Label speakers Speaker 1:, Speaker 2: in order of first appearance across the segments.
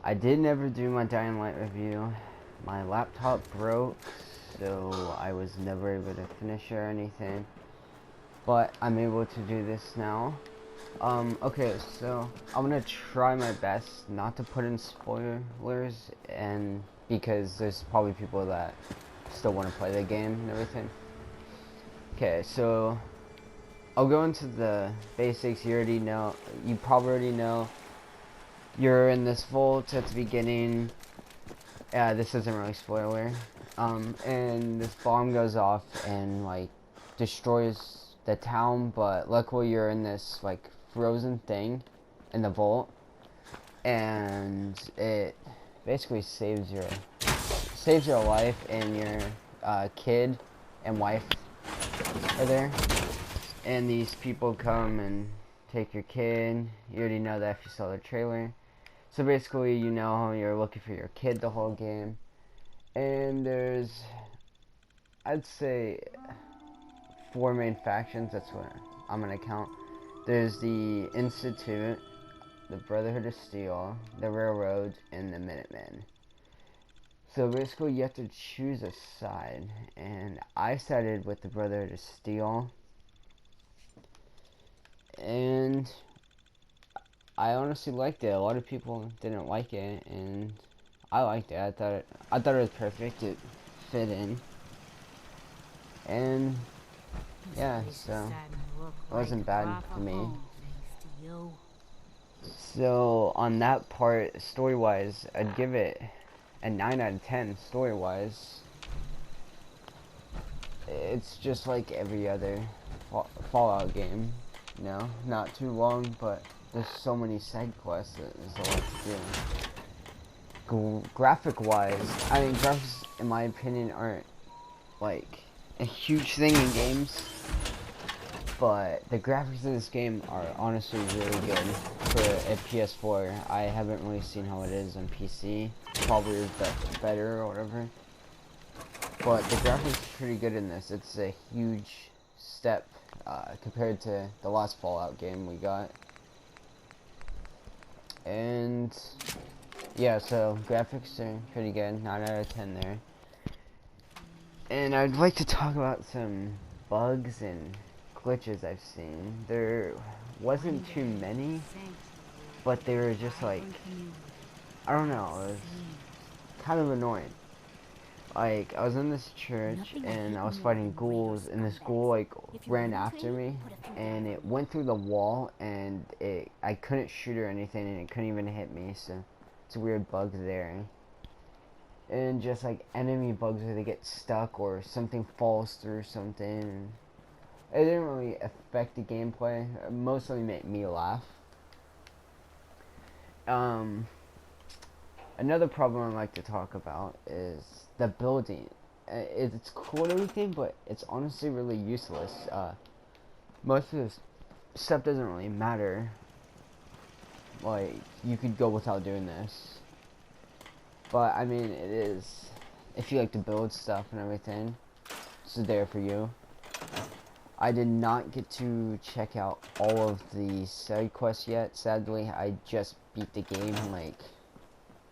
Speaker 1: I did never do my Dying Light review. My laptop broke, so I was never able to finish or anything. But I'm able to do this now. Okay, so I'm gonna try my best not to put in spoilers, and because there's probably people that still want to play the game and everything. Okay, so I'll go into the basics. You already know. You probably already know. You're in this vault at the beginning. This isn't really spoiler. And this bomb goes off and like destroys the town, but luckily you're in this like frozen thing in the vault, and it basically saves your life, and your kid and wife are there. And these people come and take your kid. You already know that if you saw the trailer. So basically, you know you're looking for your kid the whole game. And there's, I'd say, four main factions. That's what I'm gonna count. There's the Institute, the Brotherhood of Steel, the Railroad, and the Minutemen. So basically, you have to choose a side, and I sided with the Brotherhood of Steel, and I honestly liked it. A lot of people didn't like it, and I liked it. I thought it was perfect. It fit in, and yeah, so it wasn't bad for me. So on that part, story-wise, I'd give it a 9 out of 10. Story-wise, it's just like every other Fallout game. You know, not too long, but there's so many side quests that there's a lot to do. Graphic-wise, I mean, graphics, in my opinion, aren't like a huge thing in games, but the graphics in this game are honestly really good for a PS4. I haven't really seen how it is on PC. Probably is better or whatever. But the graphics are pretty good in this. It's a huge step compared to the last Fallout game we got. And yeah, so graphics are pretty good. 9 out of 10 there. And I'd like to talk about some bugs and glitches I've seen. There wasn't too many, but they were just like, I don't know, it was kind of annoying. Like, I was in this church and I was fighting ghouls, and this ghoul like ran after me, and it went through the wall, and I couldn't shoot or anything, and it couldn't even hit me, so it's a weird bug there. And just like enemy bugs where they get stuck or something falls through something. It didn't really affect the gameplay. It mostly made me laugh. Um, Another problem I like to talk about is the building. It's cool and everything, but it's honestly really useless. Most of this stuff doesn't really matter. Like, you could go without doing this. But, I mean, it is. If you like to build stuff and everything, it's there for you. I did not get to check out all of the side quests yet. Sadly, I just beat the game like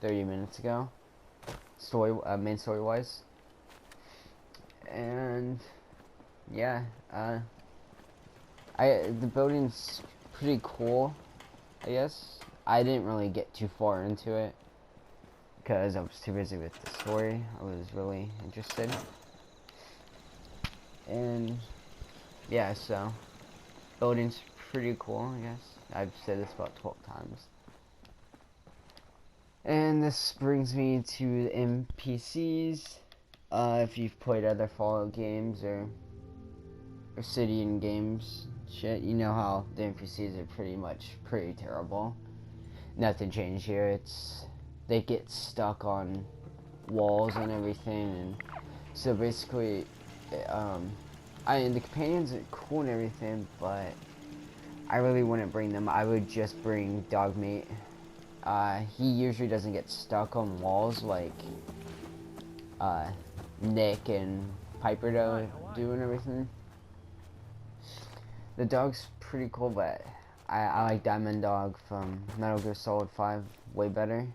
Speaker 1: 30 minutes ago. Main story wise. And yeah, the building's pretty cool, I guess. I didn't really get too far into it because I was too busy with the story. I was really interested. And yeah, so building's pretty cool, I guess. I've said this about 12 times. And this brings me to the NPCs. If you've played other Fallout games or Obsidian games, shit, you know how the NPCs are pretty terrible. Nothing changed here. They get stuck on walls and everything, and so basically, I mean, the companions are cool and everything, but I really wouldn't bring them. I would just bring Dogmeat. He usually doesn't get stuck on walls like Nick and Piper do and everything. The dog's pretty cool, but I like Diamond Dog from Metal Gear Solid 5 way better.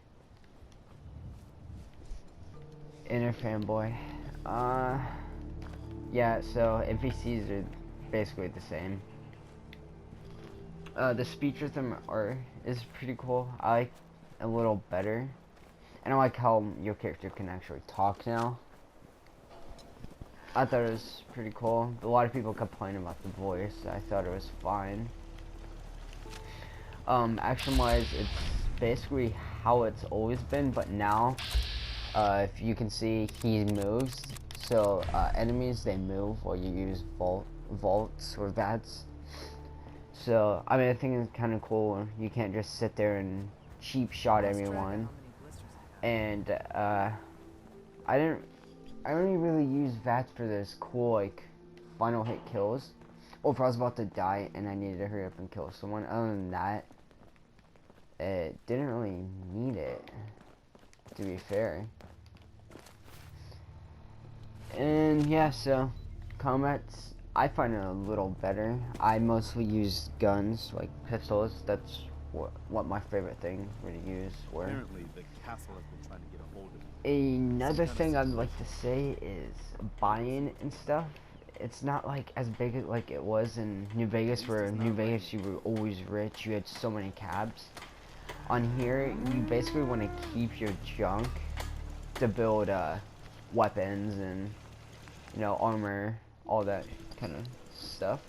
Speaker 1: Inner fanboy. Yeah, so NPCs are basically the same. The speech rhythm is pretty cool. I like a little better. And I like how your character can actually talk now. I thought it was pretty cool. A lot of people complain about the voice. I thought it was fine. Action-wise, it's basically how it's always been, but now, if you can see, he moves. So, enemies, they move while you use vaults or vats. So, I mean, I think it's kind of cool. You can't just sit there and cheap shot everyone. And, I only really use VATS for those cool, like, final hit kills. Or if I was about to die and I needed to hurry up and kill someone. Other than that, it didn't really need it, to be fair. And yeah, so combats, I find it a little better. I mostly use guns, like pistols. That's what my favorite thing to use were.
Speaker 2: Apparently, the castle has been trying to get a hold of it.
Speaker 1: Another thing I'd like to say is buying and stuff. It's not like as big as like it was in New Vegas, where in New Vegas you were always rich. You had so many cabs. On here, you basically want to keep your junk to build weapons and, you know, armor, all that kind of stuff.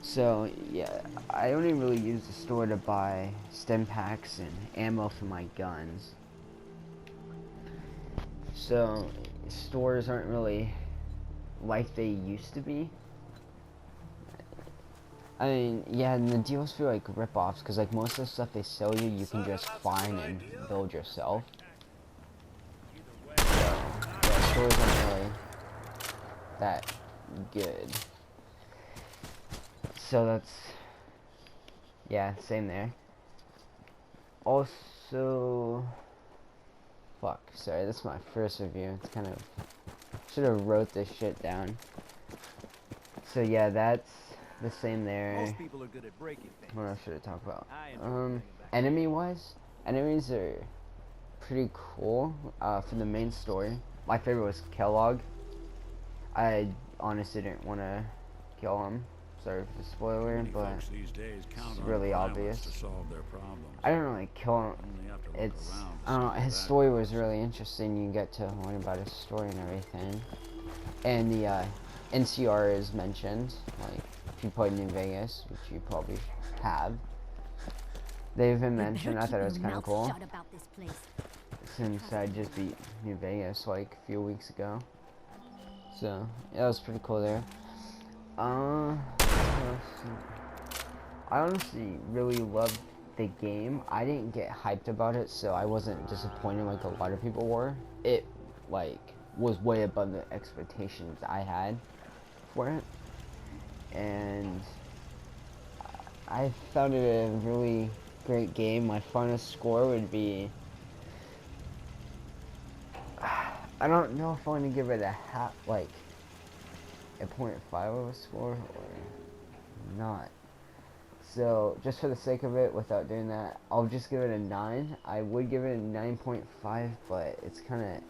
Speaker 1: So yeah, I only really use the store to buy stim packs and ammo for my guns. So stores aren't really like they used to be. I mean, yeah, and the deals feel like rip-offs, because like most of the stuff they sell you, you can just find and build yourself. So, yeah, stores aren't really that good. So that's, yeah, same there. Also, fuck, sorry, this is my first review. It's kind of, should have wrote this shit down. So yeah, that's the same there.
Speaker 2: Most people are good at breaking things.
Speaker 1: What else should I talk about? Enemy-wise, enemies are pretty cool. For the main story, my favorite was Kellogg. I honestly didn't want to kill him. Sorry for the spoiler, but it's really obvious. I didn't really kill him. It's, I don't know, his story was really interesting. You get to learn about his story and everything. And the NCR is mentioned, like, if you played New Vegas, which you probably have. They've been mentioned. I thought it was kind of cool. Since I just beat New Vegas like a few weeks ago. So, yeah, that was pretty cool there. I honestly really loved the game. I didn't get hyped about it, so I wasn't disappointed like a lot of people were. It, like, was way above the expectations I had for it. And I found it a really great game. My final score would be, I don't know if I want to give it a like a 0.5 of a score or not. So just for the sake of it, without doing that, I'll just give it a 9. I would give it a 9.5, but it's kind of,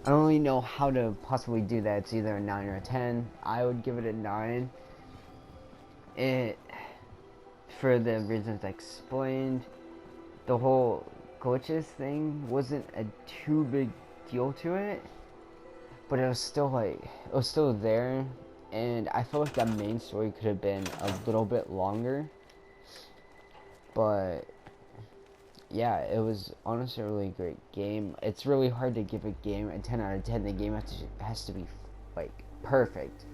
Speaker 1: I don't really know how to possibly do that. It's either a 9 or a 10. I would give it a 9. It, for the reasons I explained, the whole glitches thing wasn't a too big deal to it, but it was still like, it was still there, and I felt like that main story could have been a little bit longer. But yeah, it was honestly a really great game. It's really hard to give a game a 10 out of 10. The game has to be like perfect.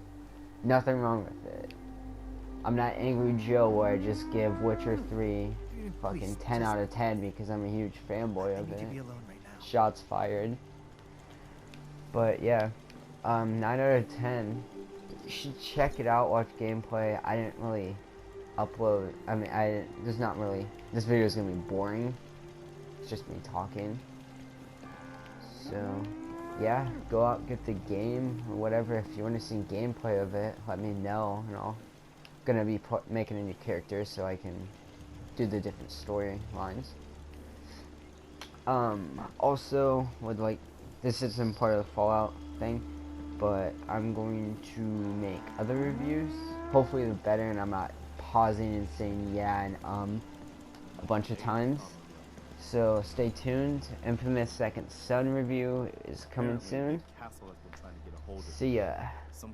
Speaker 1: Nothing wrong with it. I'm not Angry Joe where I just give Witcher 3 fucking 10 out of 10 because I'm a huge fanboy of it. Shots fired. But yeah, 9 out of 10. You should check it out, watch gameplay. I didn't really upload, I mean, there's not really, this video is gonna be boring. It's just me talking. So, yeah, go out, get the game, or whatever. If you want to see gameplay of it, let me know, and I'll gonna be making a new character so I can do the different storylines. Also would like this isn't part of the Fallout thing, but I'm going to make other reviews. Hopefully they're better and I'm not pausing and saying yeah and a bunch of times. So stay tuned. Infamous Second Son review is coming
Speaker 2: Apparently,
Speaker 1: soon.
Speaker 2: Nick Castle has been trying to get a hold of
Speaker 1: See ya.
Speaker 2: some